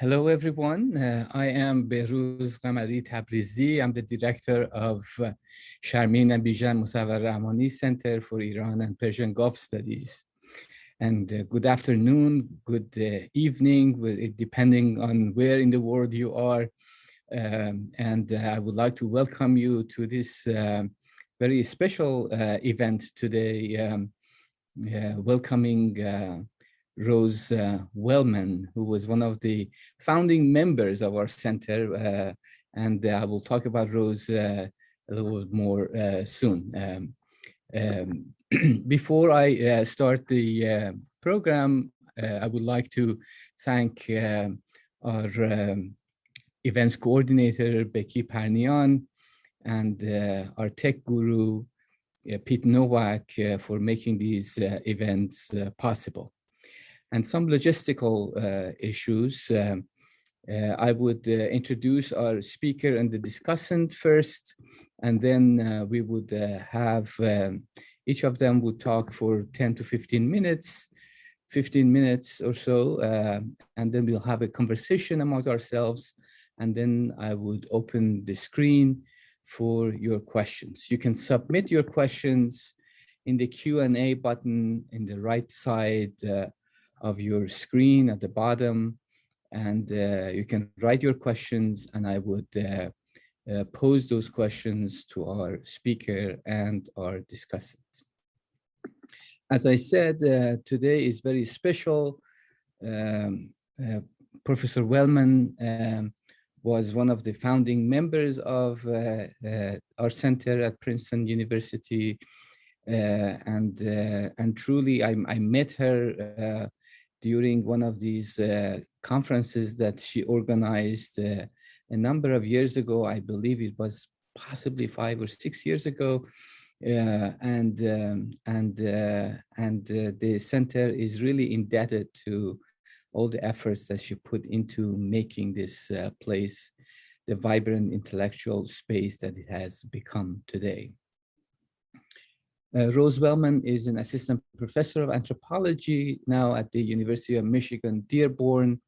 Hello, everyone. I am Behruz Qamari Tabrizi. I'm the director of Sharmin Bijan Mossavar-Rahmani Center for Iran and Persian Gulf Studies. And good afternoon, good evening, depending on where in the world you are. And I would like to welcome you to this very special event today, welcoming Rose Wellman, who was one of the founding members of our center. And I will talk about Rose a little more soon. Before I start the program, I would like to thank our events coordinator, Becky Parnian, and our tech guru, Pete Nowak, for making these events possible. And some logistical issues. I would introduce our speaker and the discussant first, and then we would have each of them would talk for 10 to 15 minutes, 15 minutes or so, and then we'll have a conversation amongst ourselves, and then I would open the screen for your questions. You can submit your questions in the Q&A button in the right side of your screen at the bottom, and you can write your questions, and I would pose those questions to our speaker and our discussant. As I said, today is very special. Professor Wellman was one of the founding members of our center at Princeton University, and truly I met her during one of these conferences that she organized a number of years ago. I believe it was possibly 5 or 6 years ago. And the center is really indebted to all the efforts that she put into making this place the vibrant intellectual space that it has become today. Rose Wellman is an assistant professor of anthropology now at the University of Michigan, Dearborn,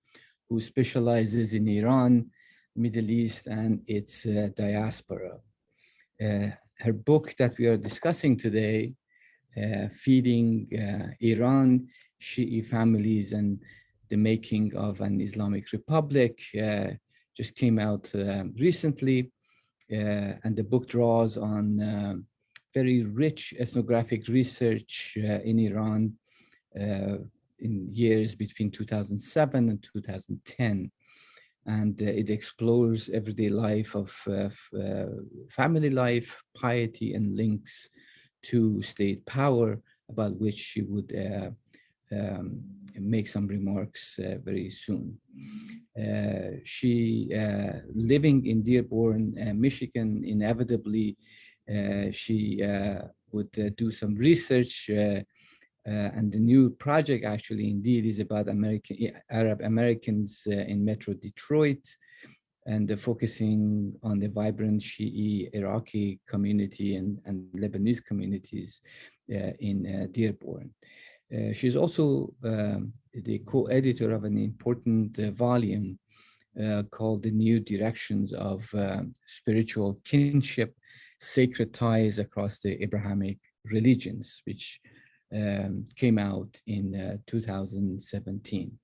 who specializes in Iran, Middle East, and its diaspora. Her book that we are discussing today, Feeding Iran, Shia Families and the Making of an Islamic Republic, just came out recently, and the book draws on very rich ethnographic research in Iran in years between 2007 and 2010. And it explores everyday life of family life, piety, and links to state power, about which she would make some remarks very soon. She, living in Dearborn, Michigan, inevitably, she would do some research, and the new project actually indeed is about Arab Americans in Metro Detroit, and focusing on the vibrant Shia Iraqi community and Lebanese communities in Dearborn. She's also the co-editor of an important volume called The New Directions of Spiritual Kinship, Sacred Ties Across the Abrahamic Religions, which came out in 2017.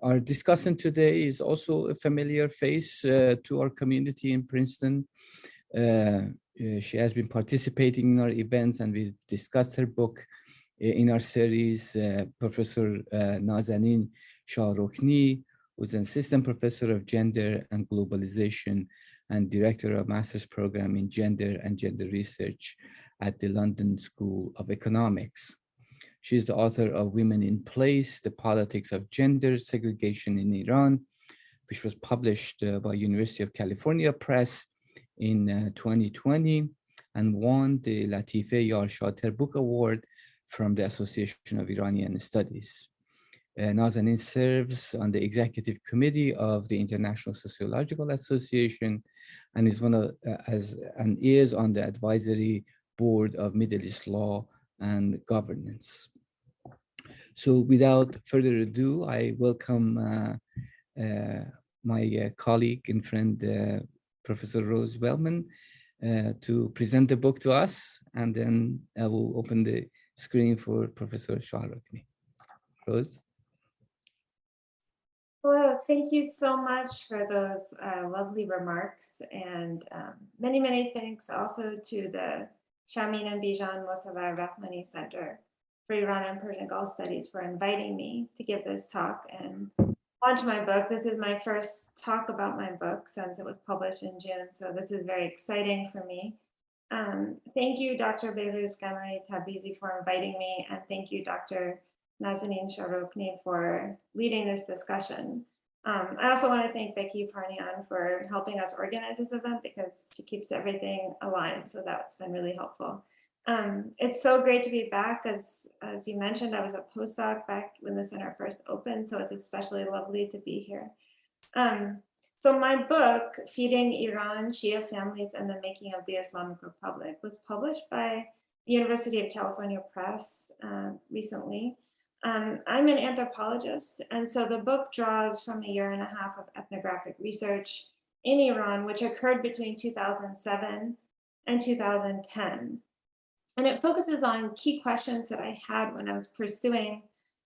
Our discussant today is also a familiar face to our community in Princeton. She has been participating in our events, and we discussed her book in our series. Professor Nazanin Shahrokni, who's an assistant professor of gender and globalization and director of master's program in gender and gender research at the London School of Economics. She is the author of Women in Place, The Politics of Gender Segregation in Iran, which was published by University of California Press in 2020 and won the Latife Yarshater Book Award from the Association of Iranian Studies. Nazanin serves on the executive committee of the International Sociological Association and is is on the advisory board of Middle East law and governance. So without further ado, I welcome my colleague and friend, Professor Rose Wellman, to present the book to us, and then I will open the screen for Professor Shahrokni. Rose? Hello, thank you so much for those lovely remarks, and many, many thanks also to the Sharmin Bijan Mossavar-Rahmani Center for Iran and Persian Gulf Studies for inviting me to give this talk and launch my book. This is my first talk about my book since it was published in June, so this is very exciting for me. Thank you, Dr. Behruz Gamari Tabrizi, for inviting me, and thank you, Dr. Nazanin Shahrokni, for leading this discussion. I also want to thank Becky Parnian for helping us organize this event because she keeps everything aligned, so that's been really helpful. It's so great to be back. As you mentioned, I was a postdoc back when the center first opened, so it's especially lovely to be here. So my book, Feeding Iran, Shia Families and the Making of the Islamic Republic, was published by the University of California Press recently. I'm an anthropologist, and so the book draws from a 1.5 years of ethnographic research in Iran, which occurred between 2007 and 2010. And it focuses on key questions that I had when I was pursuing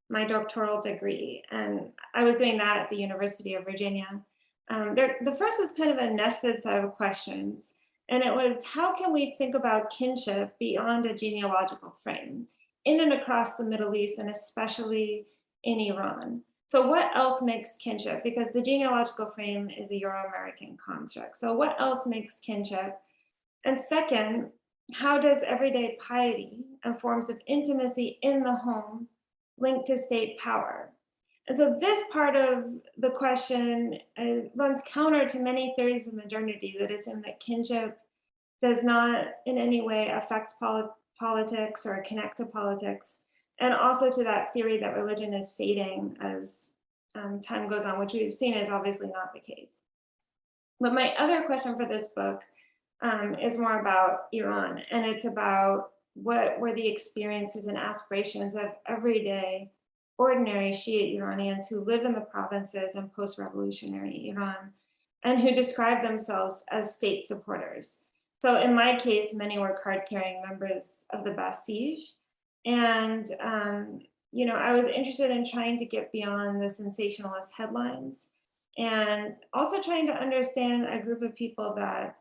my doctoral degree. And I was doing that at the University of Virginia. The first was kind of a nested set of questions. And it was, how can we think about kinship beyond a genealogical frame in and across the Middle East, and especially in Iran? So what else makes kinship? Because the genealogical frame is a Euro-American construct. So what else makes kinship? And second, how does everyday piety and forms of intimacy in the home link to state power? And so this part of the question runs counter to many theories of modernity that assume that kinship does not in any way affect politics or connect to politics, and also to that theory that religion is fading as time goes on, which we've seen is obviously not the case. But my other question for this book is more about Iran, and it's about what were the experiences and aspirations of everyday, ordinary Shia Iranians who live in the provinces in post-revolutionary Iran, and who describe themselves as state supporters. So in my case, many were card-carrying members of the Vassage, and I was interested in trying to get beyond the sensationalist headlines, and also trying to understand a group of people that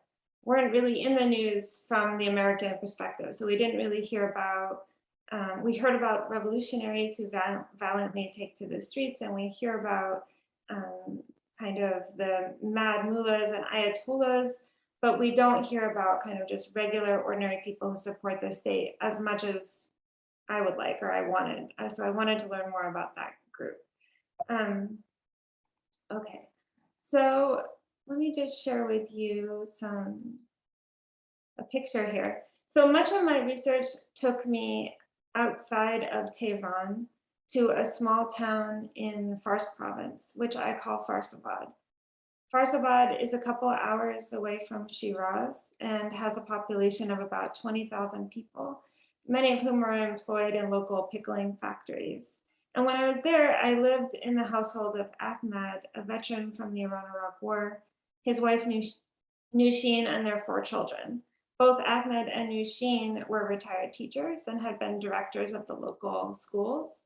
weren't really in the news from the American perspective. So we didn't really hear about, we heard about revolutionaries who valiantly take to the streets, and we hear about kind of the mad mullahs and ayatollahs, but we don't hear about kind of just regular, ordinary people who support the state as much as I would like, or I wanted. So I wanted to learn more about that group. Okay, so let me just share with you a picture here. So much of my research took me outside of Tehran to a small town in Fars province, which I call Farsabad. Farsabad is a couple hours away from Shiraz and has a population of about 20,000 people, many of whom are employed in local pickling factories. And when I was there, I lived in the household of Ahmad, a veteran from the Iran-Iraq War, his wife Nushin, and their 4 children. Both Ahmed and Nushin were retired teachers and had been directors of the local schools.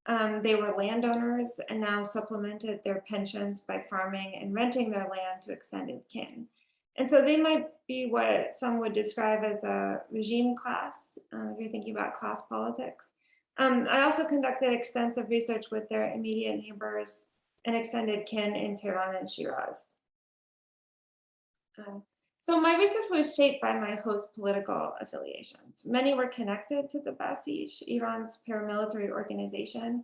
They were landowners and now supplemented their pensions by farming and renting their land to extended kin. And so they might be what some would describe as a regime class, if you're thinking about class politics. I also conducted extensive research with their immediate neighbors and extended kin in Tehran and Shiraz. So my research was shaped by my host political affiliations. Many were connected to the Vassage, Iran's paramilitary organization.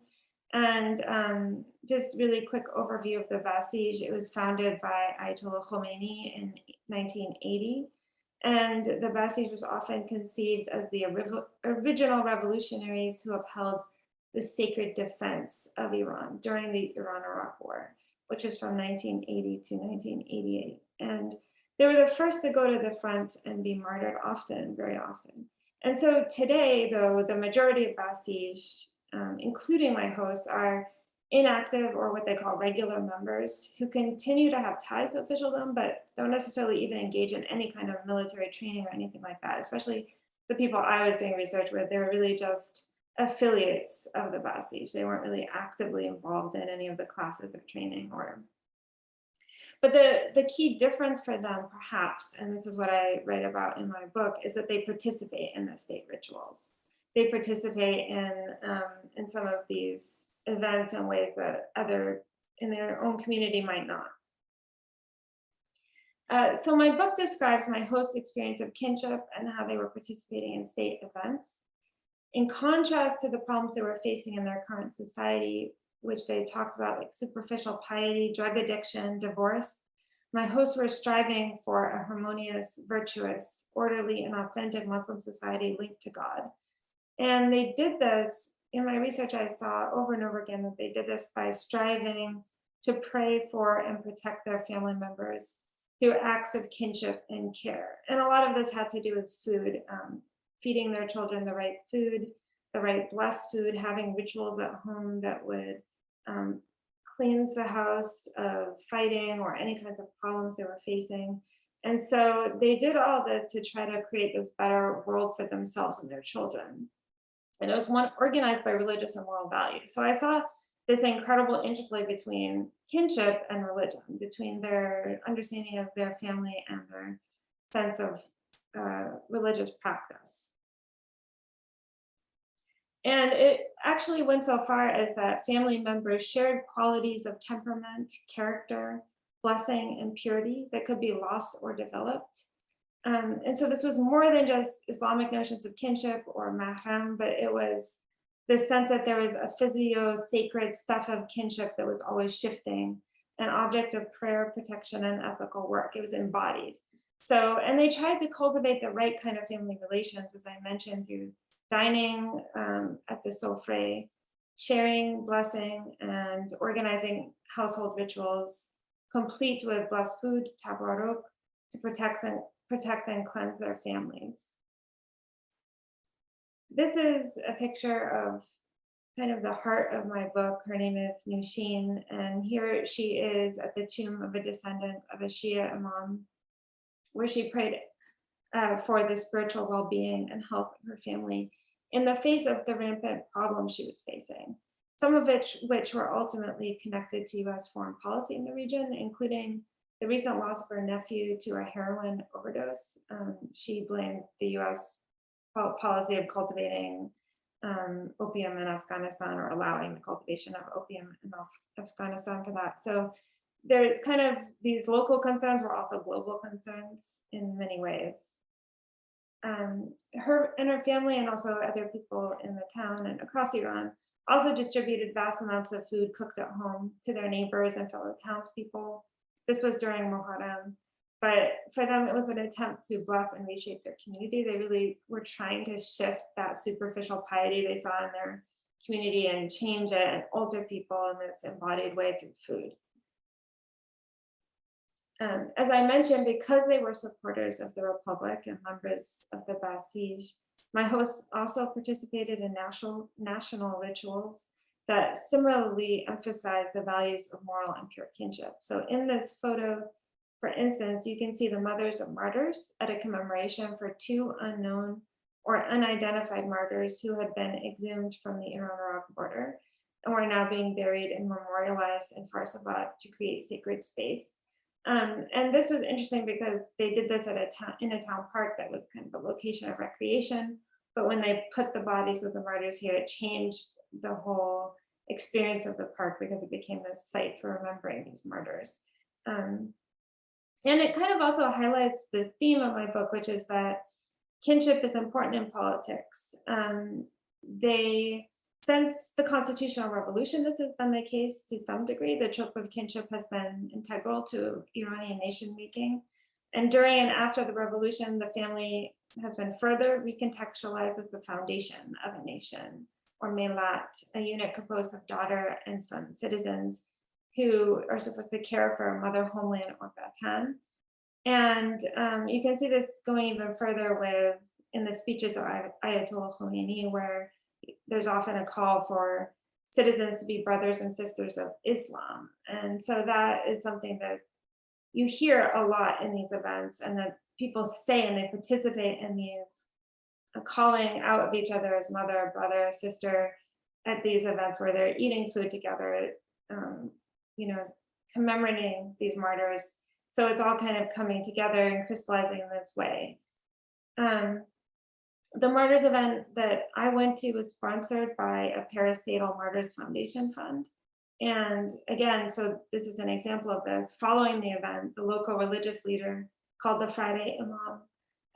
And just really quick overview of the Vassage, it was founded by Ayatollah Khomeini in 1980. And the Vassage was often conceived as the original revolutionaries who upheld the sacred defense of Iran during the Iran-Iraq War, which was from 1980 to 1988. And they were the first to go to the front and be martyred often, very often. And so today, though, the majority of Vassage including my hosts, are inactive or what they call regular members who continue to have ties to officialdom, but don't necessarily even engage in any kind of military training or anything like that, especially the people I was doing research with. They were really just affiliates of the Vassage. They weren't really actively involved in any of the classes or training but the key difference for them, perhaps, and this is what I write about in my book, is that they participate in the state rituals. They participate in some of these events in ways that other in their own community might not. So my book describes my host experience of kinship and how they were participating in state events. In contrast to the problems they were facing in their current society, which they talked about, like superficial piety, drug addiction, divorce, my hosts were striving for a harmonious, virtuous, orderly, and authentic Muslim society linked to God. And they did this, in my research I saw over and over again that they did this by striving to pray for and protect their family members through acts of kinship and care. And a lot of this had to do with food, feeding their children the right food, the right blessed food, having rituals at home that would cleanse the house of fighting or any kinds of problems they were facing. And so they did all this to try to create this better world for themselves and their children. And it was one organized by religious and moral values. So I saw this incredible interplay between kinship and religion, between their understanding of their family and their sense of religious practice. And it actually went so far as that family members shared qualities of temperament, character, blessing, and purity that could be lost or developed. And so this was more than just Islamic notions of kinship or mahram, but it was this sense that there was a physio-sacred stuff of kinship that was always shifting, an object of prayer, protection, and ethical work. It was embodied. So, and they tried to cultivate the right kind of family relations, as I mentioned, through dining at the sofre, sharing, blessing, and organizing household rituals, complete with blessed food, tabarruk, to protect and cleanse their families. This is a picture of kind of the heart of my book. Her name is Nushin, and here she is at the tomb of a descendant of a Shia imam, where she prayed for the spiritual well-being and health of her family in the face of the rampant problems she was facing, some of which were ultimately connected to US foreign policy in the region, including the recent loss of her nephew to a heroin overdose. She blamed the US policy of cultivating opium in Afghanistan, or allowing the cultivation of opium in Afghanistan, for that. So there kind of, these local concerns were also global concerns in many ways. Her and her family, and also other people in the town and across Iran, also distributed vast amounts of food cooked at home to their neighbors and fellow townspeople. This was during Muharram, but for them, it was an attempt to bless and reshape their community. They really were trying to shift that superficial piety they saw in their community and change it and alter people in this embodied way through food. As I mentioned, because they were supporters of the Republic and members of the Vassage, my hosts also participated in national rituals that similarly emphasize the values of moral and pure kinship. So in this photo, for instance, you can see the mothers of martyrs at a commemoration for two unknown or unidentified martyrs who had been exhumed from the Iran-Iraq border and were now being buried and memorialized in Farsabat to create sacred space. And this was interesting because they did this at in a town park that was kind of a location of recreation. But when they put the bodies of the martyrs here, it changed the whole experience of the park because it became a site for remembering these martyrs. And it kind of also highlights the theme of my book, which is that kinship is important in politics. Since the Constitutional Revolution, this has been the case to some degree. The trope of kinship has been integral to Iranian nation making. And during and after the revolution, the family has been further recontextualized as the foundation of a nation, or melat, a unit composed of daughter and son citizens who are supposed to care for mother, homeland, or Vatan. And you can see this going even further in the speeches of Ayatollah Khomeini, where there's often a call for citizens to be brothers and sisters of Islam. And so that is something that you hear a lot in these events, and that people say, and they participate in these calling out of each other as mother, brother, sister at these events where they're eating food together, you know, commemorating these martyrs. So it's all kind of coming together and crystallizing in this way. The Martyrs event that I went to was sponsored by a Parastatal Martyrs Foundation Fund. And again, so this is an example of this. Following the event, the local religious leader, called the Friday Imam,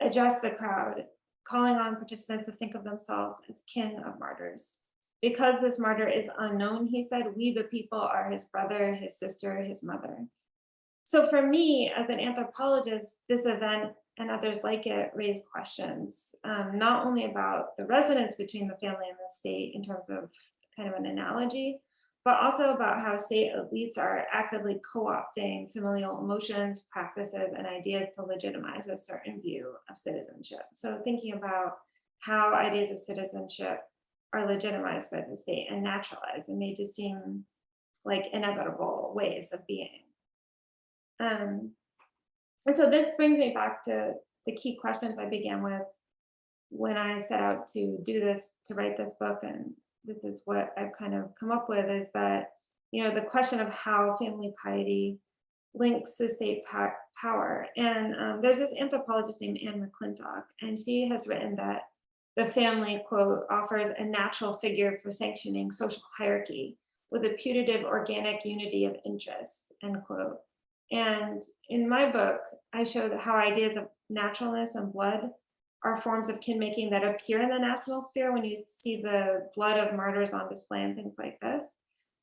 addressed the crowd, calling on participants to think of themselves as kin of martyrs. Because this martyr is unknown, he said, we the people are his brother, his sister, his mother. So for me, as an anthropologist, this event and others like it raise questions, not only about the resonance between the family and the state in terms of kind of an analogy, but also about how state elites are actively co-opting familial emotions, practices, and ideas to legitimize a certain view of citizenship. So thinking about how ideas of citizenship are legitimized by the state and naturalized and made to seem like inevitable ways of being. And so this brings me back to the key questions I began with when I set out to do this, to write this book. And this is what I've kind of come up with, is that, you know, the question of how family piety links to state power. And there's this anthropologist named Anne McClintock, and she has written that the family, quote, offers a natural figure for sanctioning social hierarchy with a putative organic unity of interests, end quote. And in my book, I showed how ideas of naturalness and blood are forms of kin making that appear in the national sphere when you see the blood of martyrs on display and things like this.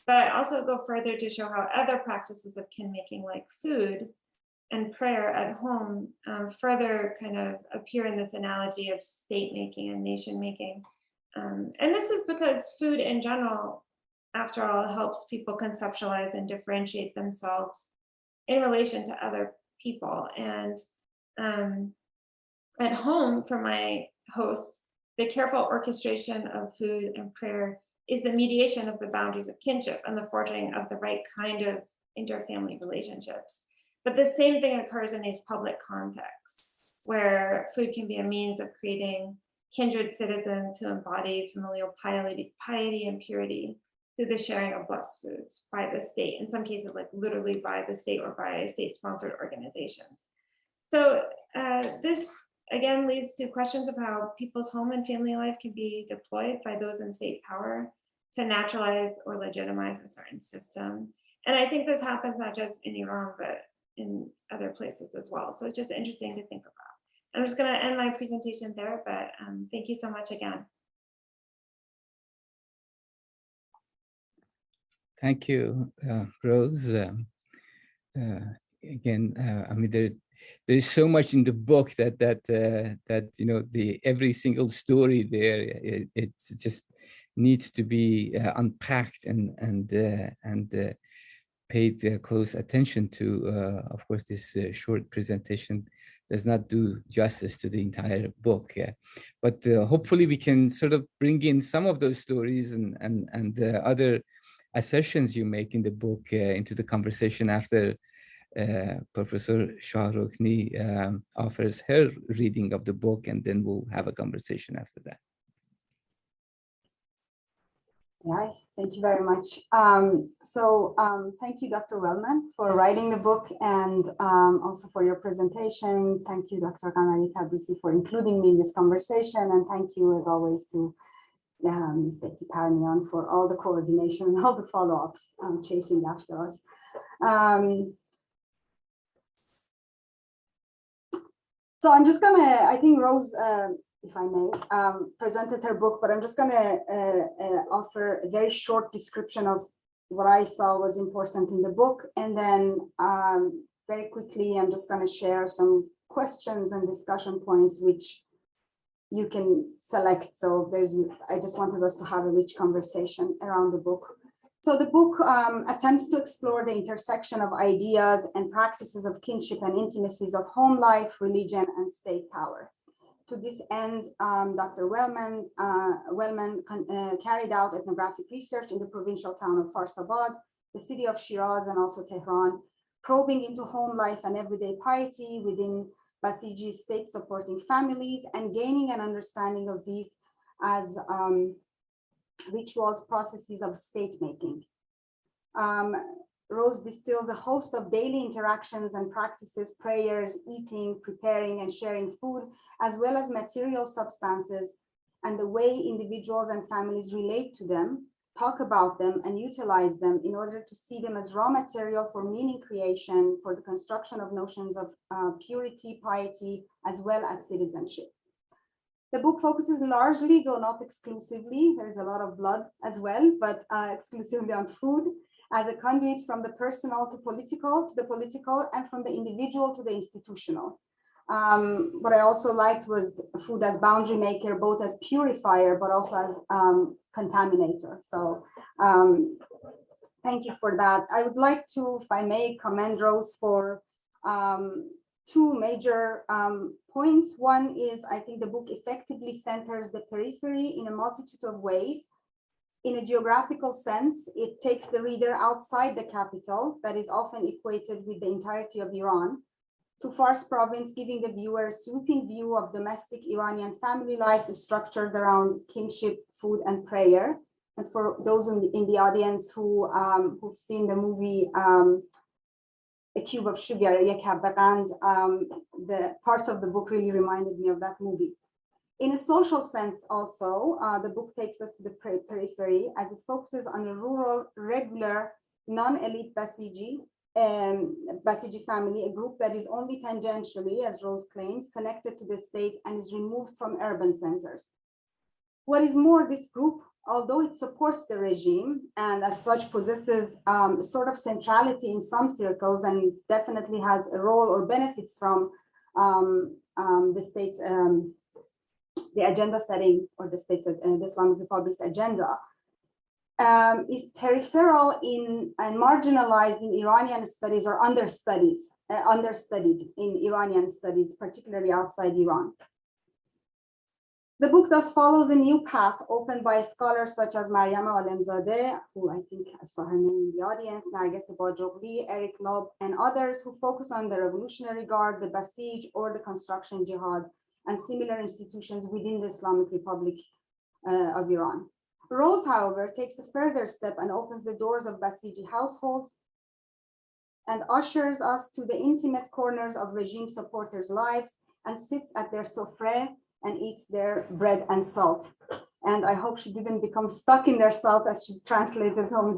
But I also go further to show how other practices of kin making, like food and prayer at home, further kind of appear in this analogy of state making and nation making. And this is because food in general, after all, helps people conceptualize and differentiate themselves in relation to other people. And at home, for my hosts, the careful orchestration of food and prayer is the mediation of the boundaries of kinship and the forging of the right kind of interfamily relationships. But the same thing occurs in these public contexts, where food can be a means of creating kindred citizens who embody familial piety and purity through the sharing of blessed foods by the state, in some cases, like literally by the state or by state-sponsored organizations. So this, again, leads to questions of how people's home and family life can be deployed by those in state power to naturalize or legitimize a certain system. And I think this happens not just in Iran, but in other places as well. So it's just interesting to think about. I'm just going to end my presentation there, but thank you so much again. Thank you, Rose. Again, I mean, there's so much in the book that you know, every single story there, it just needs to be unpacked and paid close attention to. Of course, this short presentation does not do justice to the entire book, but hopefully we can sort of bring in some of those stories and other assertions you make in the book into the conversation after Professor Shahrokni offers her reading of the book, and then we'll have a conversation after that. Yeah, thank you very much. Thank you, Dr. Wellman, for writing the book, and also for your presentation. Thank you, Dr. Qamari Tabrizi, for including me in this conversation, and thank you, as always, to Ms. Becky Parmian for all the coordination and all the follow-ups chasing after us. So I'm just gonna, I think Rose, if I may, presented her book, but I'm just gonna offer a very short description of what I saw was important in the book. And then very quickly, I'm just gonna share some questions and discussion points, which you can select. So I just wanted us to have a rich conversation around the book. So the book attempts to explore the intersection of ideas and practices of kinship and intimacies of home life, religion, and state power. To this end, Dr. Wellman carried out ethnographic research in the provincial town of Farsabad, the city of Shiraz, and also Tehran, probing into home life and everyday piety within Basiji state-supporting families and gaining an understanding of these as rituals, processes of state-making. Rose distills a host of daily interactions and practices, prayers, eating, preparing, and sharing food, as well as material substances, and the way individuals and families relate to them, talk about them, and utilize them in order to see them as raw material for meaning creation, for the construction of notions of purity, piety, as well as citizenship. The book focuses largely, though not exclusively, there's a lot of blood as well, but exclusively on food, as a conduit from the personal to the political, and from the individual to the institutional. What I also liked was food as boundary maker, both as purifier, but also as contaminator. So thank you for that. I would like to, if I may, commend Rose for two major points. One is, I think the book effectively centers the periphery in a multitude of ways. In a geographical sense, it takes the reader outside the capital that is often equated with the entirety of Iran to Fars province, giving the viewer a sweeping view of domestic Iranian family life structured around kinship, food, and prayer. And for those in the audience who've seen the movie A Cube of Sugar, the parts of the book really reminded me of that movie. In a social sense also, the book takes us to the periphery as it focuses on a rural, regular, non-elite Basiji family, a group that is only tangentially, as Rose claims, connected to the state and is removed from urban centers. What is more, this group, although it supports the regime and as such possesses a sort of centrality in some circles and definitely has a role or benefits from the state's the agenda setting, or the state's the Islamic Republic's agenda, is peripheral in and marginalized in Iranian studies, or understudied in Iranian studies, particularly outside Iran. The book thus follows a new path opened by scholars such as Maryam Alemzadeh, who I think I saw her name in the audience, Narges Bajogli, Eric Loeb, and others who focus on the Revolutionary Guard, the Basij, or the construction jihad, and similar institutions within the Islamic Republic of Iran. Rose, however, takes a further step and opens the doors of Basiji households and ushers us to the intimate corners of regime supporters' lives and sits at their sofre and eats their bread and salt. And I hope she didn't become stuck in their salt as she translated home.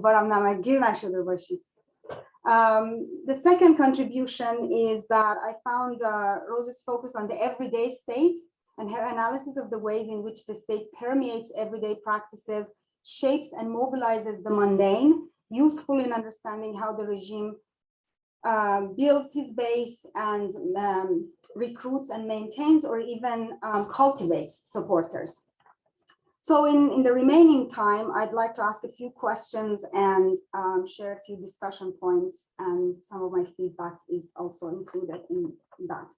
The second contribution is that I found Rose's focus on the everyday state and her analysis of the ways in which the state permeates everyday practices, shapes and mobilizes the mundane, useful in understanding how the regime builds his base and recruits and maintains or even cultivates supporters. So in the remaining time, I'd like to ask a few questions and share a few discussion points, and some of my feedback is also included in that.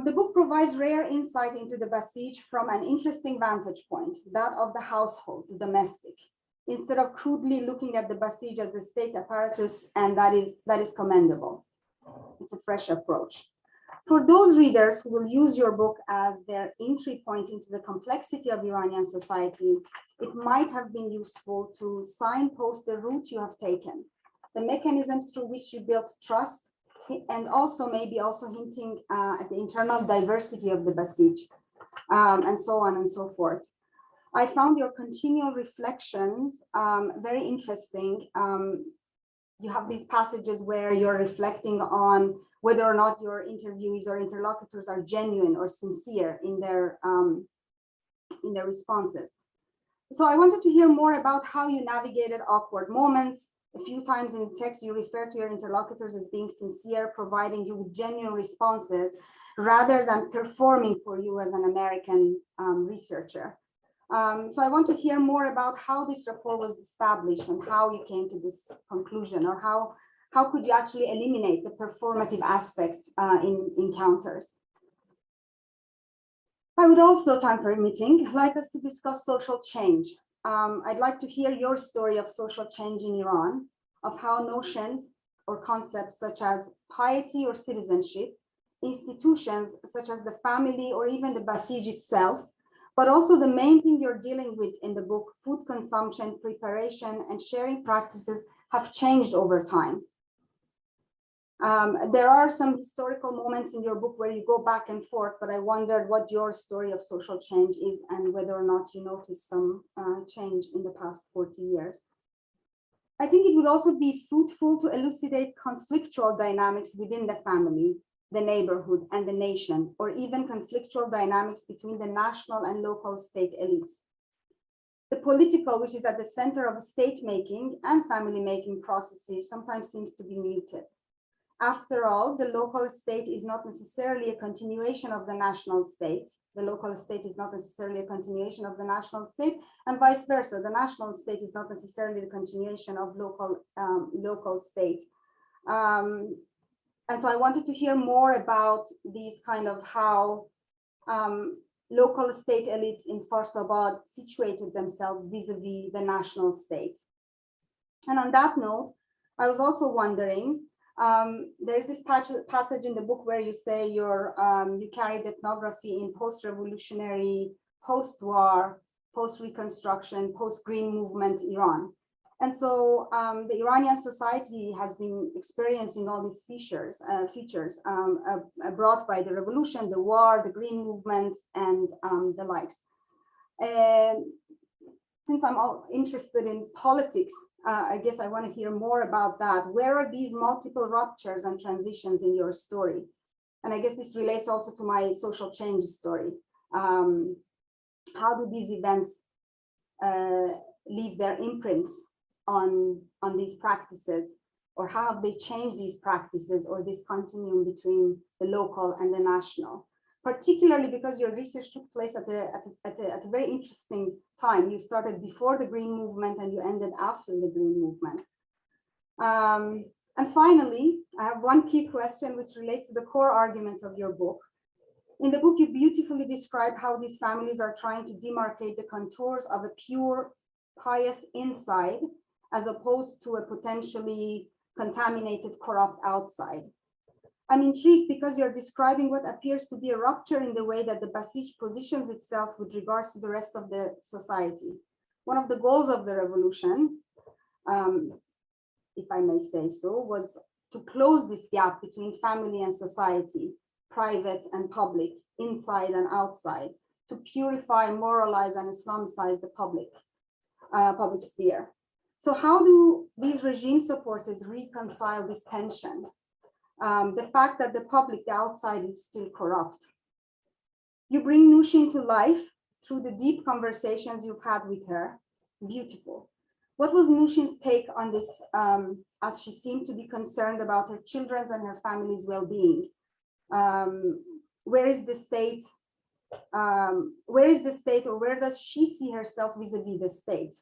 The book provides rare insight into the Basij from an interesting vantage point, that of the household, the domestic, instead of crudely looking at the Basij as the state apparatus, and that is commendable. It's a fresh approach. For those readers who will use your book as their entry point into the complexity of Iranian society, it might have been useful to signpost the route you have taken, the mechanisms through which you built trust, and also maybe also hinting at the internal diversity of the Basij, and so on and so forth. I found your continual reflections very interesting. You have these passages where you're reflecting on whether or not your interviewees or interlocutors are genuine or sincere in their responses. So I wanted to hear more about how you navigated awkward moments. A few times in the text, you refer to your interlocutors as being sincere, providing you with genuine responses rather than performing for you as an American researcher. So I want to hear more about how this rapport was established and how you came to this conclusion, or how could you actually eliminate the performative aspect in encounters. I would also, time permitting, like us to discuss social change. I'd like to hear your story of social change in Iran, of how notions or concepts such as piety or citizenship, institutions such as the family or even the Vassage itself, but also the main thing you're dealing with in the book, food consumption, preparation, and sharing practices have changed over time. There are some historical moments in your book where you go back and forth, but I wondered what your story of social change is and whether or not you noticed some change in the past 40 years. I think it would also be fruitful to elucidate conflictual dynamics within the family, the neighborhood, and the nation, or even conflictual dynamics between the national and local state elites. The political, which is at the center of state-making and family-making processes, sometimes seems to be muted. After all, the local state is not necessarily a continuation of the national state. The local state is not necessarily a continuation of the national state, and vice versa. The national state is not necessarily the continuation of local state. And so I wanted to hear more about these kind of how local state elites in Farsabad situated themselves vis-a-vis the national state. And on that note, I was also wondering, there's this passage in the book where you say you carried ethnography in post-revolutionary, post-war, post-reconstruction, post-green movement Iran. And so the Iranian society has been experiencing all these features brought by the revolution, the war, the green movement, and the likes. Since I'm all interested in politics, I guess I want to hear more about that. Where are these multiple ruptures and transitions in your story? And I guess this relates also to my social change story. How do these events leave their imprints on these practices, or how have they changed these practices or this continuum between the local and the national? Particularly because your research took place at a very interesting time. You started before the Green Movement and you ended after the Green Movement. And finally, I have one key question which relates to the core argument of your book. In the book, you beautifully describe how these families are trying to demarcate the contours of a pure, pious inside, as opposed to a potentially contaminated, corrupt outside. I'm intrigued because you're describing what appears to be a rupture in the way that the Vassage positions itself with regards to the rest of the society. One of the goals of the revolution, if I may say so, was to close this gap between family and society, private and public, inside and outside, to purify, moralize, and Islamicize the public sphere. So how do these regime supporters reconcile this tension? The fact that the public, the outside, is still corrupt. You bring Nushin to life through the deep conversations you've had with her. Beautiful. What was Nushin's take on this, as she seemed to be concerned about her children's and her family's well-being? Where is the state? Or where does she see herself vis-a-vis the state?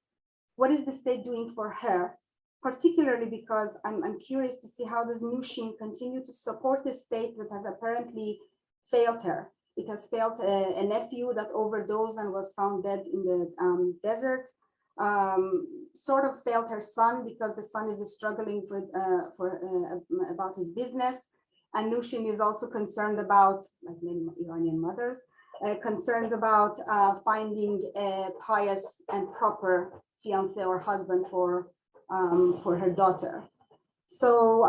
What is the state doing for her? Particularly because I'm curious to see how does Nushin continue to support a state that has apparently failed her. It has failed a nephew that overdosed and was found dead in the desert. Sort of failed her son because the son is struggling about his business. And Nushin is also concerned about, like many Iranian mothers, concerned about finding a pious and proper fiancé or husband for her daughter. So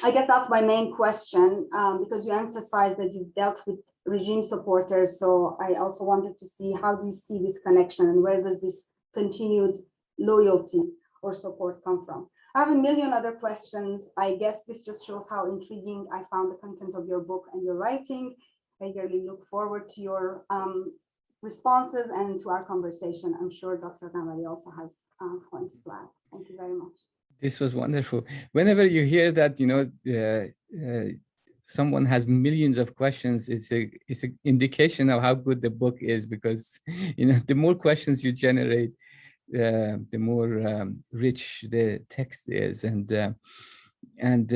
I guess that's my main question, because you emphasize that you've dealt with regime supporters. So I also wanted to see, how do you see this connection and where does this continued loyalty or support come from? I have a million other questions. I guess this just shows how intriguing I found the content of your book and your writing. I eagerly look forward to your responses and to our conversation. I'm sure Dr. Namari also has points to add. Thank you very much. This was wonderful. Whenever you hear that, someone has millions of questions, it's an indication of how good the book is, because the more questions you generate, the more rich the text is. And And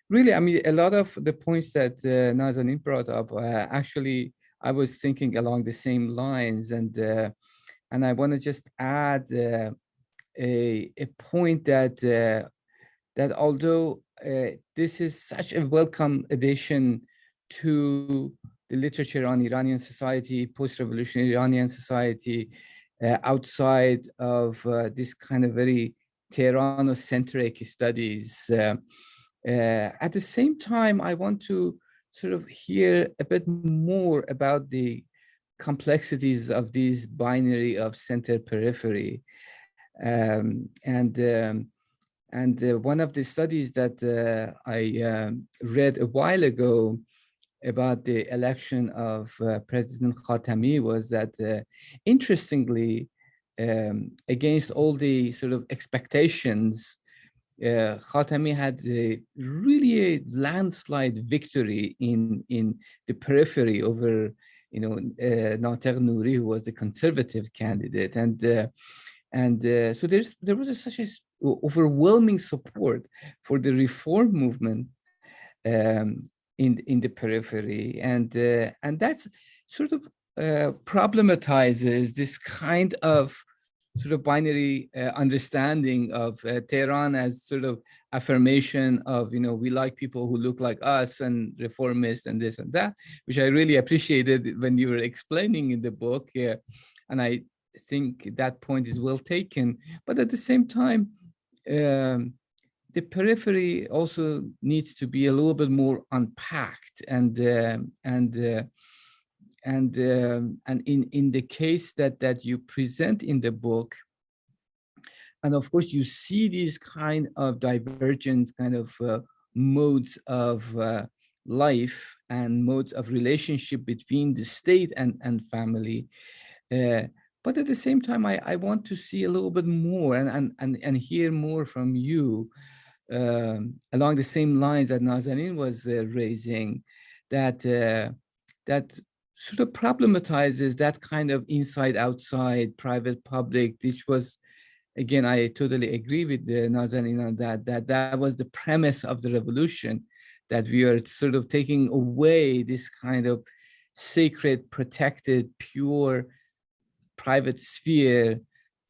really, I mean, a lot of the points that Nazanin brought up, actually, I was thinking along the same lines. And I want to just add a point that that although this is such a welcome addition to the literature on Iranian society, post-revolutionary Iranian society, outside of this kind of very Tehran-centric studies. At the same time, I want to sort of hear a bit more about the complexities of these binary of center periphery. One of the studies that I read a while ago about the election of President Khatami was that, interestingly, against all the sort of expectations, Khatami had really a landslide victory in the periphery over, Nater Nouri, who was the conservative candidate, so there was such a overwhelming support for the reform movement in the periphery, and that's sort of problematizes this kind of sort of binary understanding of Tehran as sort of affirmation of, we like people who look like us and reformists and this and that, which I really appreciated when you were explaining in the book. And I think that point is well taken. But at the same time, the periphery also needs to be a little bit more unpacked, and in the case that you present in the book, and of course you see these kind of divergent kind of modes of life and modes of relationship between the state and family. But at the same time, I want to see a little bit more and hear more from you along the same lines that Nazanin was raising, that sort of problematizes that kind of inside-outside, private-public, which was, again, I totally agree with Nazanin on that was the premise of the revolution, that we are sort of taking away this kind of sacred, protected, pure, private sphere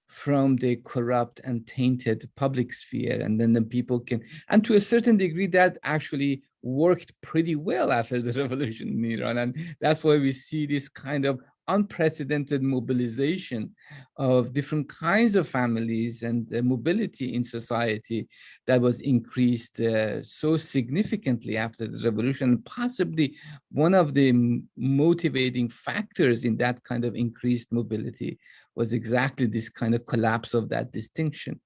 from the corrupt and tainted public sphere. And then the people can, and to a certain degree, that actually worked pretty well after the revolution in Iran. And that's why we see this kind of unprecedented mobilization of different kinds of families and mobility in society that was increased so significantly after the revolution. Possibly one of the motivating factors in that kind of increased mobility was exactly this kind of collapse of that distinction.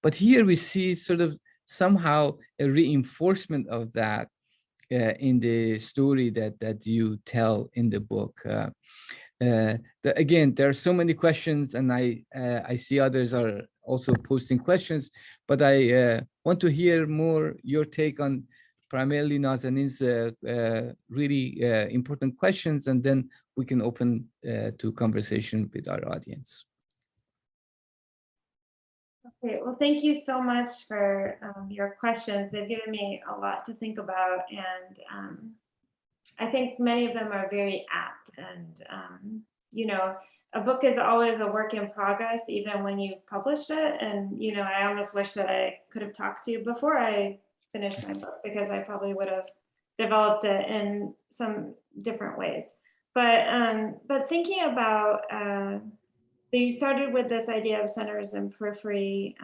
But here we see sort of somehow a reinforcement of that in the story that you tell in the book. Again, there are so many questions, and I see others are also posting questions, but I want to hear more your take on primarily Nazanin's really important questions, and then we can open to conversation with our audience. Okay, well, thank you so much for your questions. They've given me a lot to think about, and I think many of them are very apt. And a book is always a work in progress, even when you've published it. And I almost wish that I could have talked to you before I finished my book, because I probably would have developed it in some different ways. But thinking about you started with this idea of centers and periphery,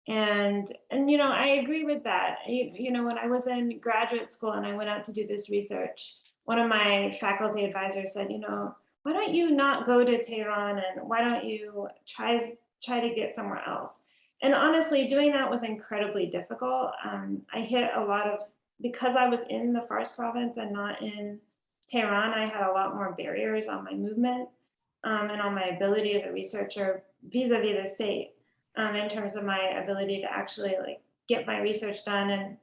and I agree with that. When I was in graduate school and I went out to do this research, one of my faculty advisors said, why don't you not go to Tehran, and why don't you try to get somewhere else? And honestly, doing that was incredibly difficult. I hit a lot of, because I was in the Fars province and not in Tehran, I had a lot more barriers on my movement and on my ability as a researcher vis-a-vis the state, in terms of my ability to actually get my research done. And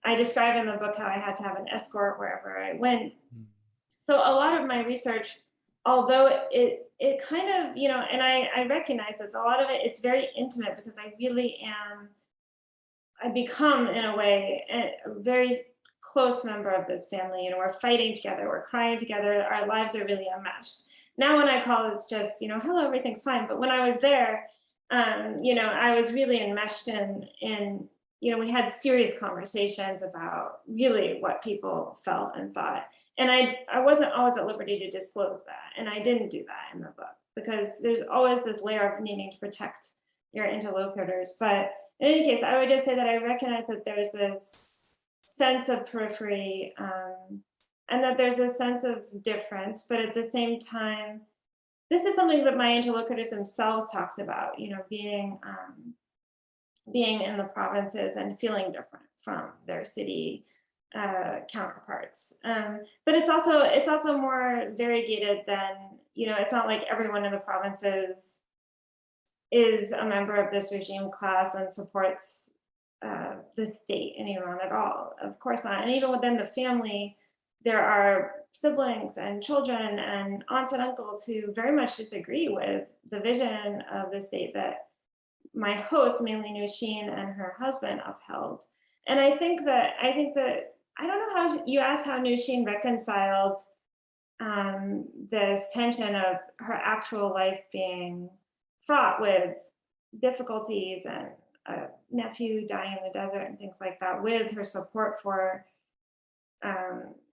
I describe in the book how I had to have an escort wherever I went. So a lot of my research, although it kind of, and I recognize this, a lot of it's very intimate, because I really am I become, in a way, a very close member of this family. You know, we're fighting together, we're crying together, our lives are really enmeshed. Now when I call, it's just, you know, hello, everything's fine. But when I was there, you know, I was really enmeshed in, you know, we had serious conversations about really what people felt and thought. And I wasn't always at liberty to disclose that. And I didn't do that in the book because there's always this layer of needing to protect your interlocutors. But in any case, I would just say that I recognize that there's this sense of periphery and that there's a sense of difference, but at the same time, this is something that my interlocutors themselves talked about, you know, being in the provinces and feeling different from their city counterparts. But it's also more variegated than, you know, it's not like everyone in the provinces is a member of this regime class and supports the state in Iran at all. Of course not. And even within the family, there are siblings and children and aunts and uncles who very much disagree with the vision of the state that my host, mainly Nushin, and her husband upheld. And I think that I don't know how you asked how Nushin reconciled this tension of her actual life being fraught with difficulties and a nephew dying in the desert and things like that, with her support for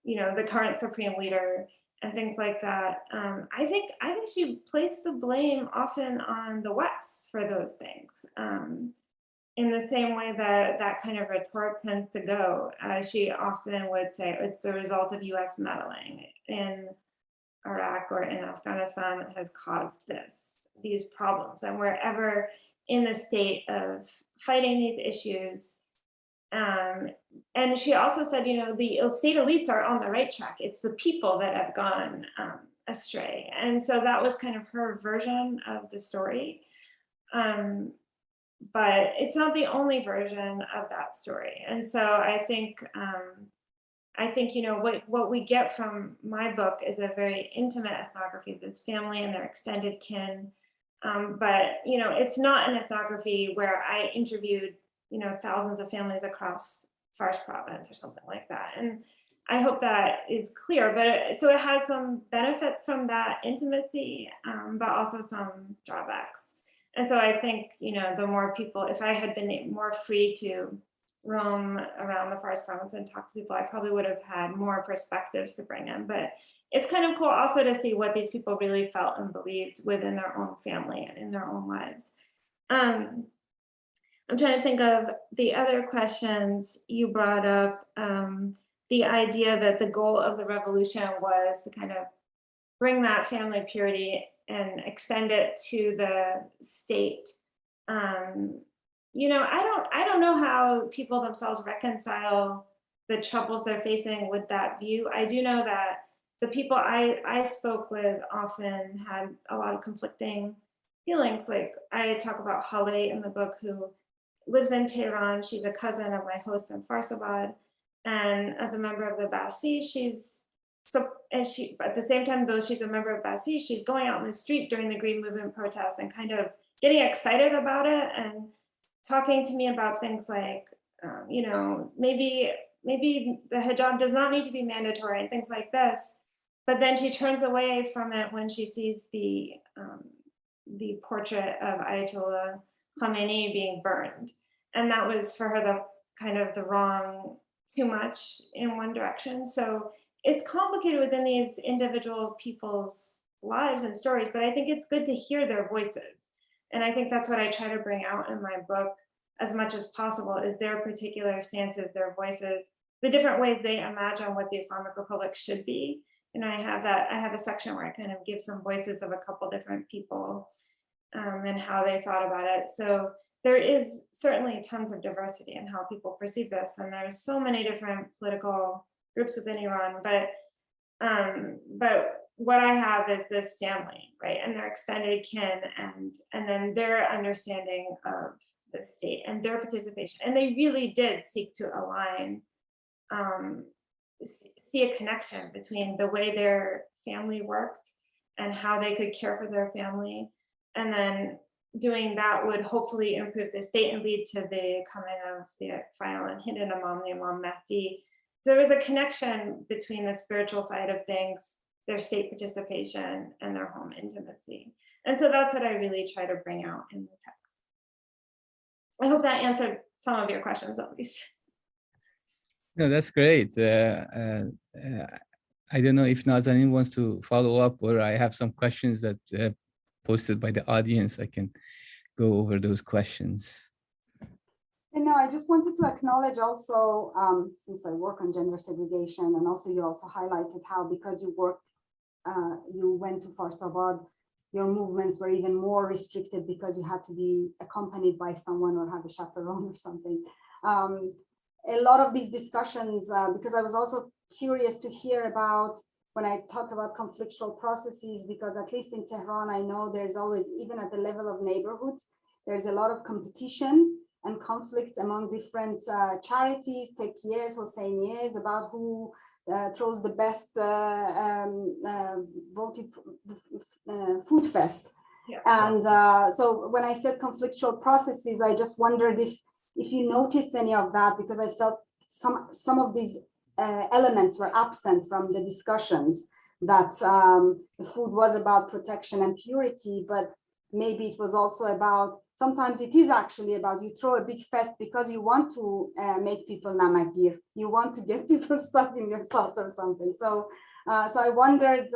you know, the current supreme leader and things like that. I think she placed the blame often on the West for those things. In the same way that that kind of rhetoric tends to go, she often would say it's the result of US meddling in Iraq or in Afghanistan that has caused these problems. And wherever in the state of fighting these issues, and she also said, you know, the state elites are on the right track. It's the people that have gone astray. And so that was kind of her version of the story. But it's not the only version of that story. And so I think, you know, what we get from my book is a very intimate ethnography of this family and their extended kin. But, you know, it's not an ethnography where I interviewed, you know, thousands of families across Fars province or something like that. And I hope that is clear, but so it has some benefits from that intimacy, but also some drawbacks. And so I think, you know, the more people, if I had been more free to roam around the Fars province and talk to people, I probably would have had more perspectives to bring in. But it's kind of cool also to see what these people really felt and believed within their own family and in their own lives. I'm trying to think of the other questions you brought up. The idea that the goal of the revolution was to kind of bring that family purity and extend it to the state. You know, I don't know how people themselves reconcile the troubles they're facing with that view. I do know that the people I spoke with often had a lot of conflicting feelings. Like I talk about Hale in the book, who lives in Tehran. She's a cousin of my host in Farsabad. And as a member of the Vassage, at the same time, though she's a member of Vassage, she's going out in the street during the Green Movement protests and kind of getting excited about it and talking to me about things like, you know, maybe the hijab does not need to be mandatory and things like this. But then she turns away from it when she sees the portrait of Ayatollah Khamenei being burned. And that was for her the wrong, too much in one direction. So it's complicated within these individual people's lives and stories, but I think it's good to hear their voices. And I think that's what I try to bring out in my book as much as possible, is their particular stances, their voices, the different ways they imagine what the Islamic Republic should be. And I have a section where I kind of give some voices of a couple different people and how they thought about it. So there is certainly tons of diversity in how people perceive this. And there's so many different political groups within Iran, but what I have is this family, right? And their extended kin and then their understanding of the state and their participation. And they really did seek to align, see a connection between the way their family worked and how they could care for their family, and then doing that would hopefully improve the state and lead to the coming of the final and hidden Imam, the Imam Mahdi. There was a connection between the spiritual side of things, their state participation, and their home intimacy. And so that's what I really try to bring out in the text. I hope that answered some of your questions, at least. No, that's great. I don't know if Nazanin wants to follow up, or I have some questions that posted by the audience. I can go over those questions. And no, I just wanted to acknowledge also, since I work on gender segregation, and also you also highlighted how because you went to Farsabad, your movements were even more restricted because you had to be accompanied by someone or have a chaperone or something. A lot of these discussions, because I was also curious to hear about when I talked about conflictual processes, because at least in Tehran, I know there's always, even at the level of neighborhoods, there's a lot of competition and conflicts among different charities, techies, Hosseinies, about who throws the best food fest. Yeah. And so when I said conflictual processes, I just wondered if you noticed any of that, because I felt some of these elements were absent from the discussions, that the food was about protection and purity, but maybe it was also about, sometimes it is actually about you throw a big fest because you want to make people namagir, you want to get people stuck in your thought or something. So I wondered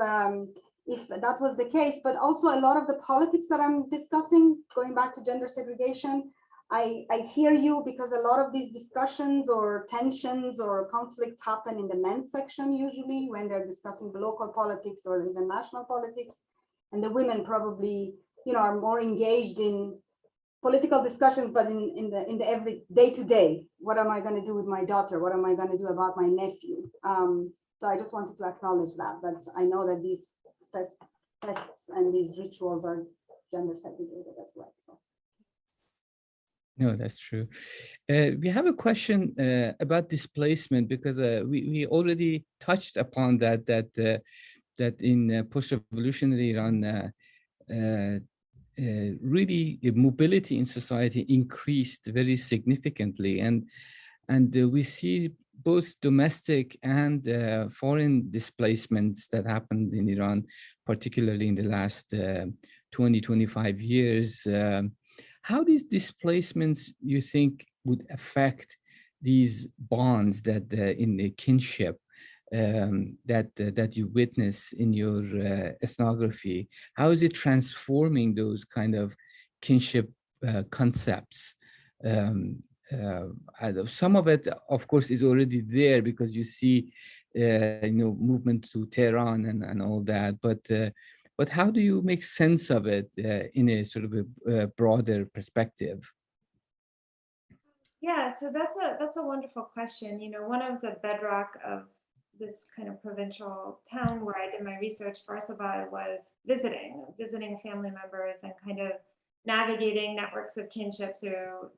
if that was the case, but also a lot of the politics that I'm discussing, going back to gender segregation, I hear you, because a lot of these discussions or tensions or conflicts happen in the men's section usually when they're discussing local politics or even national politics, and the women probably, you know, are more engaged in political discussions, but in the every day to day. What am I going to do with my daughter? What am I going to do about my nephew? So I just wanted to acknowledge that I know that these tests and these rituals are gender segregated as well. So. No, that's true. We have a question about displacement, because we already touched upon that in post-revolutionary Iran, really the mobility in society increased very significantly, and we see both domestic and foreign displacements that happened in Iran, particularly in the last 20-25 years. How these displacements, you think, would affect these bonds that in the kinship that you witness in your ethnography? How is it transforming those kind of kinship concepts? Some of it, of course, is already there because you see, movement to Tehran and all that. But how do you make sense of it in a sort of a broader perspective? Yeah, so that's a wonderful question. You know, one of the bedrock of this kind of provincial town where I did my research, Farsabad, was visiting family members and kind of navigating networks of kinship through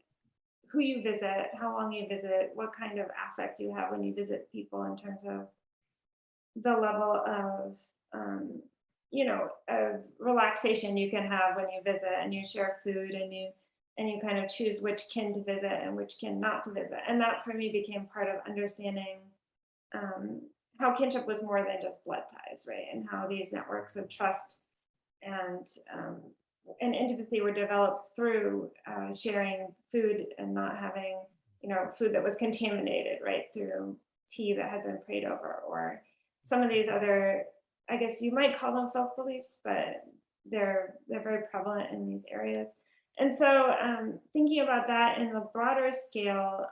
who you visit, how long you visit, what kind of affect you have when you visit people in terms of the level of of relaxation you can have when you visit and you share food and you kind of choose which kin to visit and which kin not to visit. And that for me became part of understanding how kinship was more than just blood ties, right? And how these networks of trust and intimacy were developed through sharing food and not having, food that was contaminated, right? Through tea that had been prayed over, or some of these other, I guess you might call them folk beliefs, but they're very prevalent in these areas. And so thinking about that in the broader scale,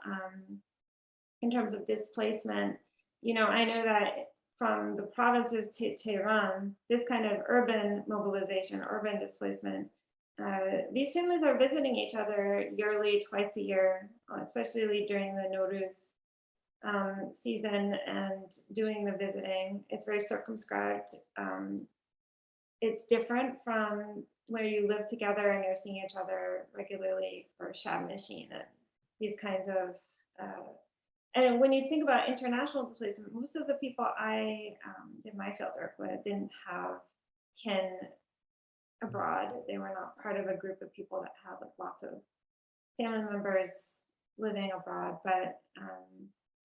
in terms of displacement, I know that from the provinces to Tehran, this kind of urban mobilization, urban displacement, these families are visiting each other yearly, twice a year, especially during the Nowruz season, and doing the visiting. It's very circumscribed. It's different from where you live together and you're seeing each other regularly for Shab Nishin and these kinds of, and when you think about international displacement, most of the people I did my field work with didn't have kin abroad. They were not part of a group of people that had like lots of family members living abroad, but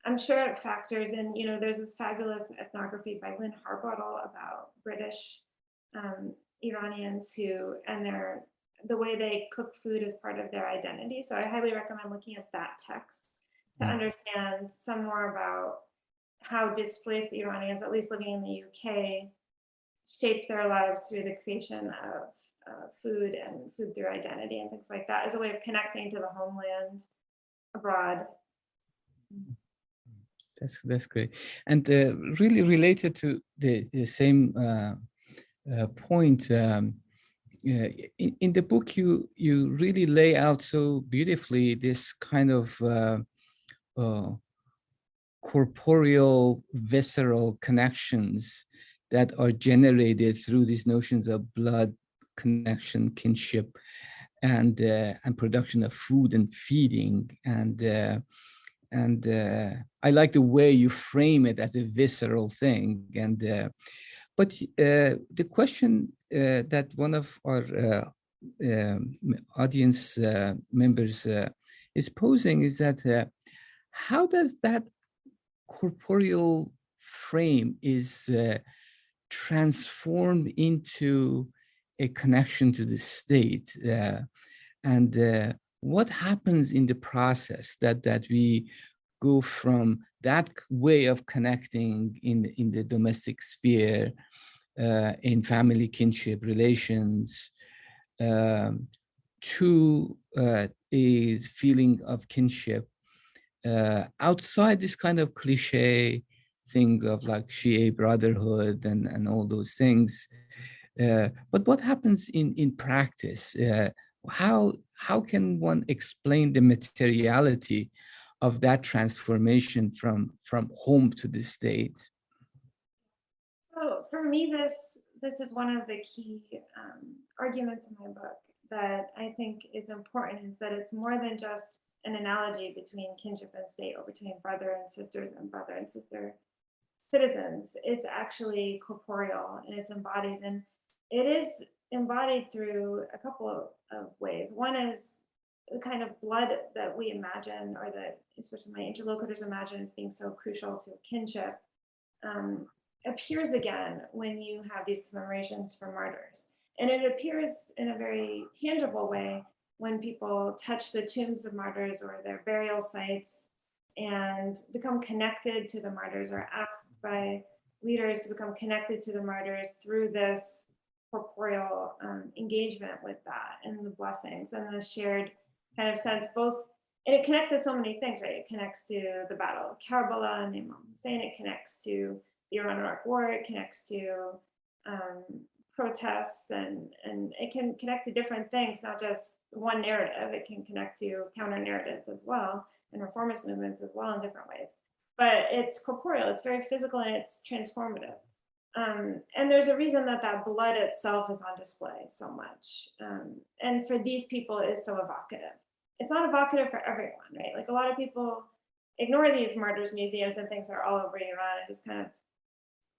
I'm sure it factors in. You know, there's this fabulous ethnography by Lynn Harbottle about British Iranians who, and the way they cook food is part of their identity. So I highly recommend looking at that text to understand some more about how displaced Iranians, at least living in the UK, shape their lives through the creation of food and food through identity and things like that as a way of connecting to the homeland abroad. That's great. And really related to the same point, in the book, you really lay out so beautifully this kind of corporeal, visceral connections that are generated through these notions of blood connection, kinship, and production of food and feeding. And I like the way you frame it as a visceral thing. But the question that one of our audience members is posing is that how does that corporeal frame is transformed into a connection to the state, and what happens in the process that we go from that way of connecting in the domestic sphere, in family kinship relations, to a feeling of kinship outside this kind of cliche thing of like Shia brotherhood and all those things. But what happens in practice? How can one explain the materiality of that transformation from home to the state? So for me, this is one of the key arguments in my book that I think is important, is that it's more than just an analogy between kinship and state, or between brother and sisters and brother and sister citizens. It's actually corporeal and it's embodied, and it is embodied through a couple of ways. One is the kind of blood that we imagine, or that especially my interlocutors imagine as being so crucial to kinship, appears again when you have these commemorations for martyrs. And it appears in a very tangible way when people touch the tombs of martyrs or their burial sites and become connected to the martyrs, or asked by leaders to become connected to the martyrs through this corporeal engagement with that and the blessings and the shared kind of sense, both, and it connects to so many things, right? It connects to the Battle of Karbala and Imam Hussein, it connects to the Iran-Iraq War, it connects to protests, and it can connect to different things, not just one narrative. It can connect to counter narratives as well, and reformist movements as well in different ways. But it's corporeal, it's very physical, and it's transformative. And there's a reason that blood itself is on display so much. And for these people, it's so evocative. It's not evocative for everyone, right? Like a lot of people ignore these martyrs museums and things that are all over Iran and just kind of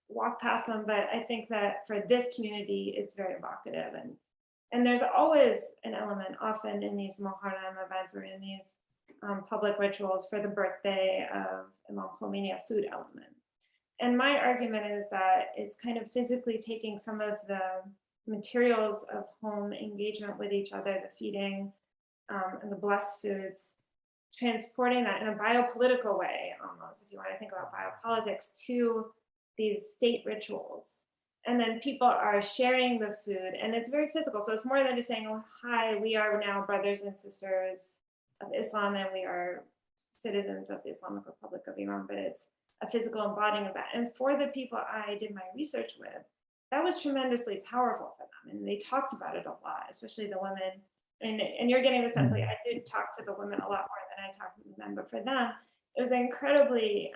walk past them. But I think that for this community, it's very evocative. And there's always an element, often in these Muharram events or in these public rituals for the birthday of Imam Khomeini, a food element. And my argument is that it's kind of physically taking some of the materials of home engagement with each other, the feeding and the blessed foods, transporting that in a biopolitical way, almost, if you want to think about biopolitics, to these state rituals. And then people are sharing the food, and it's very physical. So it's more than just saying, oh, hi, we are now brothers and sisters of Islam, and we are citizens of the Islamic Republic of Iran, but it's a physical embodiment of that. And for the people I did my research with, that was tremendously powerful for them. And they talked about it a lot, especially the women. And you're getting the sense, like, I did talk to the women a lot more than I talked to the men, but for them, it was incredibly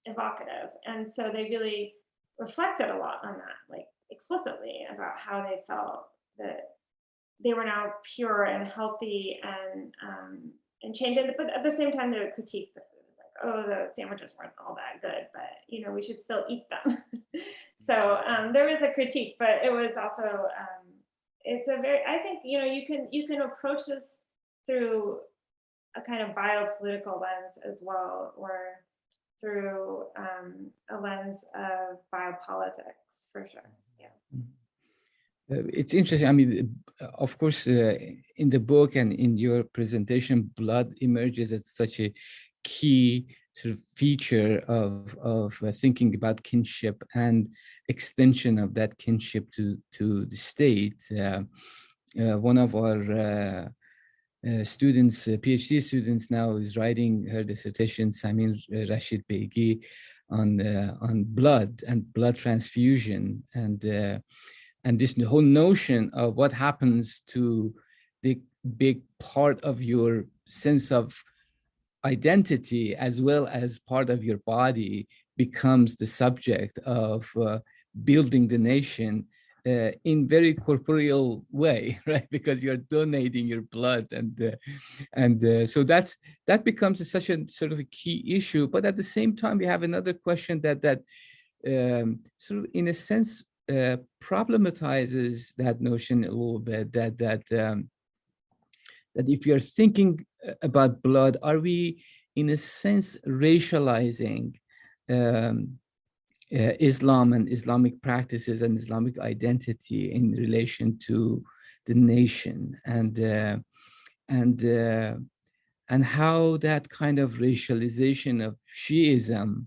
evocative. And so they really reflected a lot on that, like explicitly, about how they felt that they were now pure and healthy and changing, but at the same time they would critique the food, like, oh, the sandwiches weren't all that good, but we should still eat them. So there was a critique, but it was also it's a very, I think you can approach this through a kind of biopolitical lens as well, or through a lens of biopolitics for sure. Yeah. It's interesting. I mean, of course, in the book and in your presentation, blood emerges as such a key sort of feature of thinking about kinship and extension of that kinship to the state. One of our students, PhD students now, is writing her dissertation, Samin Rashid Begi, on blood and blood transfusion, and this whole notion of what happens to the big part of your sense of identity as well as part of your body becomes the subject of building the nation in very corporeal way, right? Because you're donating your blood, and so that becomes such a sort of a key issue. But at the same time, we have another question that sort of, in a sense, problematizes that notion a little bit. That if you're thinking about blood, are we, in a sense, racializing Islam and Islamic practices and Islamic identity in relation to the nation, and how that kind of racialization of Shiism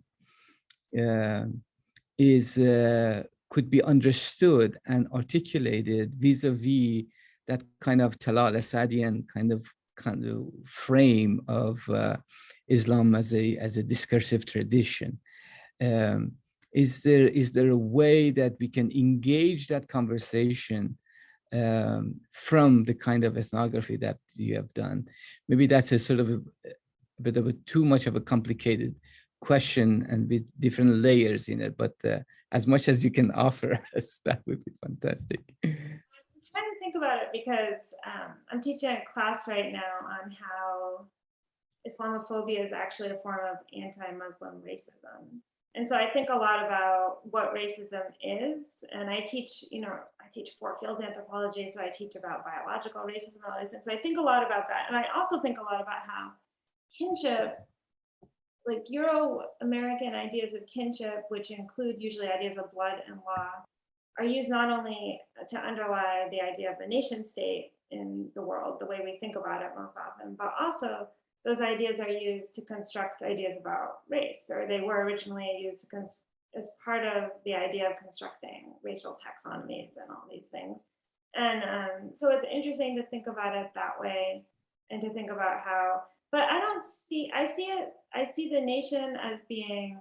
could be understood and articulated vis-a-vis that kind of Talal Asadian kind of frame of Islam as a discursive tradition. Is there a way that we can engage that conversation from the kind of ethnography that you have done? Maybe that's a sort of a bit of a too much of a complicated question and with different layers in it, but as much as you can offer us, that would be fantastic. I'm trying to think about it because I'm teaching a class right now on how Islamophobia is actually a form of anti-Muslim racism. And so I think a lot about what racism is, and I teach 4 field anthropology, so I teach about biological racism and all this, and so I think a lot about that. And I also think a lot about how kinship, like Euro-American ideas of kinship, which include usually ideas of blood and law, are used not only to underlie the idea of the nation state in the world, the way we think about it most often, but also those ideas are used to construct ideas about race, or they were originally used as part of the idea of constructing racial taxonomies and all these things. And so it's interesting to think about it that way, and to think about how, but I see the nation as being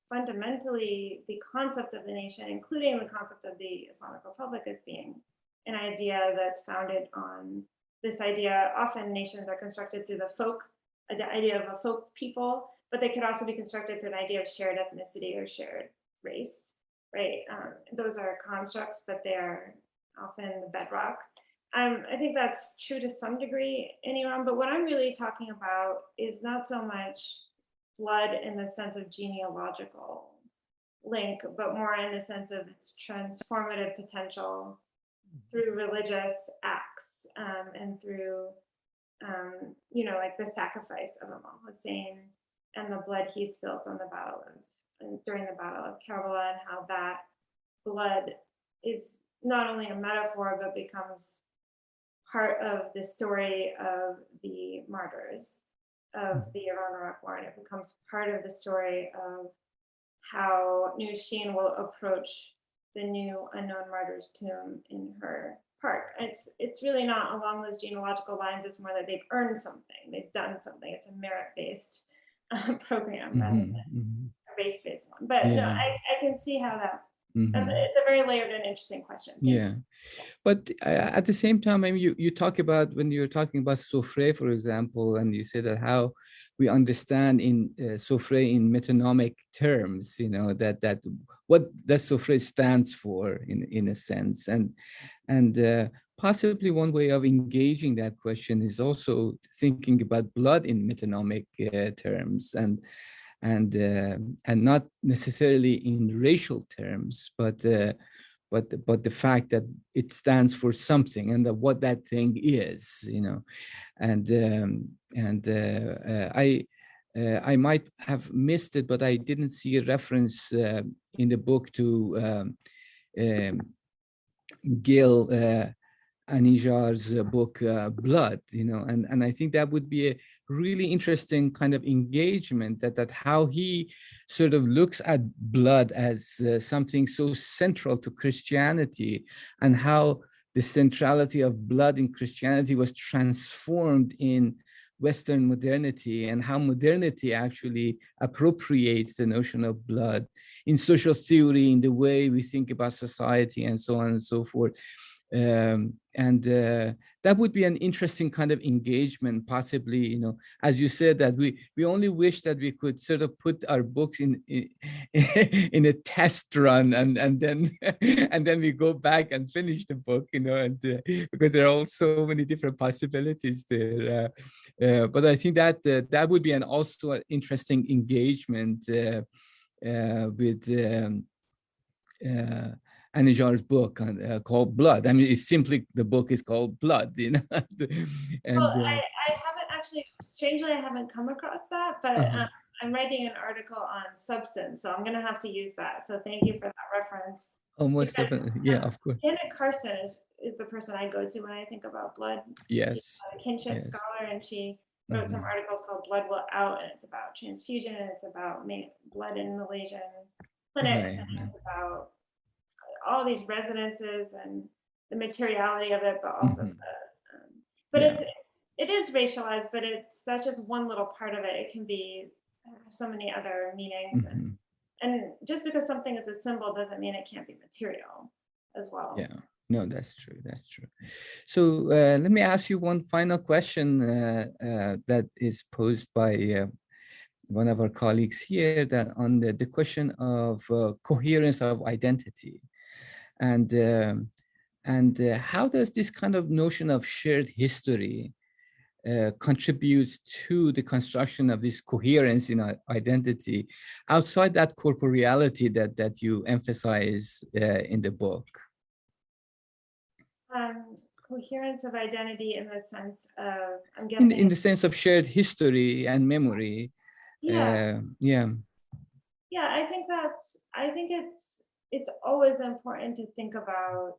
fundamentally, the concept of the nation, including the concept of the Islamic Republic, as being an idea that's founded on this idea. Often nations are constructed through the idea of a folk people, but they could also be constructed through an idea of shared ethnicity or shared race, right? Those are constructs, but they are often the bedrock. I think that's true to some degree in Iran, but what I'm really talking about is not so much blood in the sense of genealogical link, but more in the sense of its transformative potential through religious acts, and through, like the sacrifice of Imam Hussein and the blood he spilled on during the Battle of Karbala, and how that blood is not only a metaphor, but becomes part of the story of the martyrs of the Iran-Iraq War, and it becomes part of the story of how Nushin will approach the new unknown martyr's tomb in her park. It's really not along those genealogical lines. It's more that they've earned something, they've done something. It's a merit-based program rather than a race-based one. But no, I can see how that. It's a very layered and interesting question. Yeah. But at the same time, I mean, you talk about, when you're talking about Sofre, for example, and you say that how we understand in Sofre in metonymic terms, that what that Sofre stands for in a sense, and possibly one way of engaging that question is also thinking about blood in metonymic terms, and not necessarily in racial terms, but the fact that it stands for something, and that what that thing is, you know. I might have missed it, but I didn't see a reference in the book to Gil Anijar's book, Blood, you know, and I think that would be a really interesting kind of engagement, that how he sort of looks at blood as something so central to Christianity, and how the centrality of blood in Christianity was transformed in Western modernity, and how modernity actually appropriates the notion of blood in social theory, in the way we think about society, and so on and so forth. That would be an interesting kind of engagement, possibly, you know, as you said, that we only wish that we could sort of put our books in a test run, and then we go back and finish the book, you know, and because there are so many different possibilities there. But I think that that would be also an interesting engagement with Anijar's book called Blood. I mean, it's simply, the book is called Blood, you know. Well, I haven't actually, strangely, I haven't come across that, but I'm writing an article on substance, so I'm going to have to use that. So thank you for that reference. Oh, most definitely. Yeah, of course. Janet Carson is the person I go to when I think about blood. Yes. She's a kinship scholar, and she wrote some articles called Blood Will Out, and it's about transfusion, and it's about blood in Malaysian clinics, and it's about all these resonances and the materiality of it, but also it is racialized, but that's just one little part of it. It can be so many other meanings, and just because something is a symbol doesn't mean it can't be material as well. Yeah, no, that's true. That's true. So let me ask you one final question that is posed by one of our colleagues here, that on the question of coherence of identity. And how does this kind of notion of shared history contributes to the construction of this coherence in identity outside that corporeality that you emphasize in the book? Coherence of identity in the sense of, I'm guessing, in the sense of shared history and memory. Yeah. I think it's always important to think about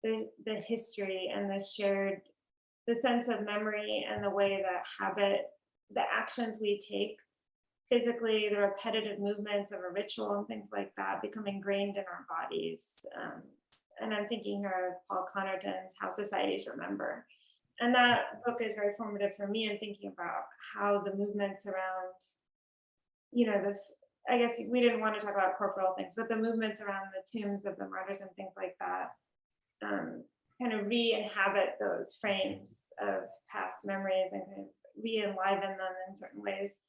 the history and the sense of memory, and the way that the actions we take physically, the repetitive movements of a ritual and things like that become ingrained in our bodies. And I'm thinking here of Paul Connerton's How Societies Remember. And that book is very formative for me in thinking about how the movements around, you know, I guess we didn't want to talk about corporal things, but the movements around the tombs of the martyrs and things like that kind of re-inhabit those frames of past memories and kind of re-enliven them in certain ways.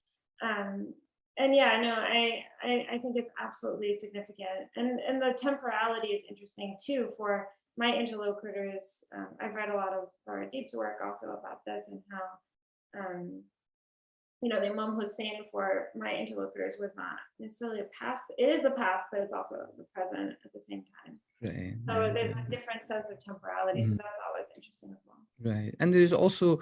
And yeah, no, I think it's absolutely significant. And the temporality is interesting too for my interlocutors. I've read a lot of Laura Deep's work also about this, and how you know, the Imam Hussein for my interlocutors was not necessarily a past. It is the past, but it's also the present at the same time. Right. So there's a different sense of temporality. So that's always interesting as well. Right. And there's also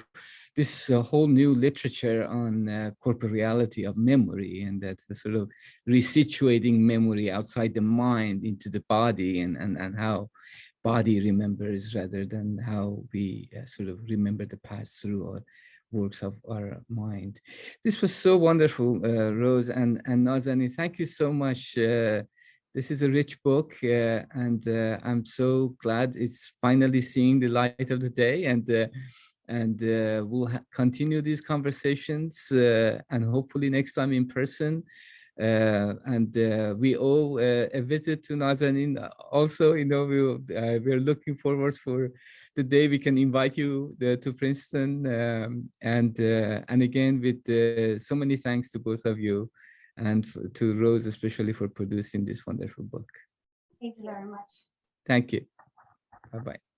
this whole new literature on corporeality of memory, and that's the sort of resituating memory outside the mind into the body, and how body remembers rather than how we sort of remember the past through our works of our mind. This was so wonderful, Rose and Nazanin. Thank you so much. This is a rich book, and I'm so glad it's finally seeing the light of the day. And we'll continue these conversations, and hopefully next time in person. And we owe a visit to Nazanin. Also, you know, we're looking forward for the day we can invite you to Princeton. And again, with so many thanks to both of you, and to Rose especially for producing this wonderful book. Thank you very much. Thank you. Bye-bye.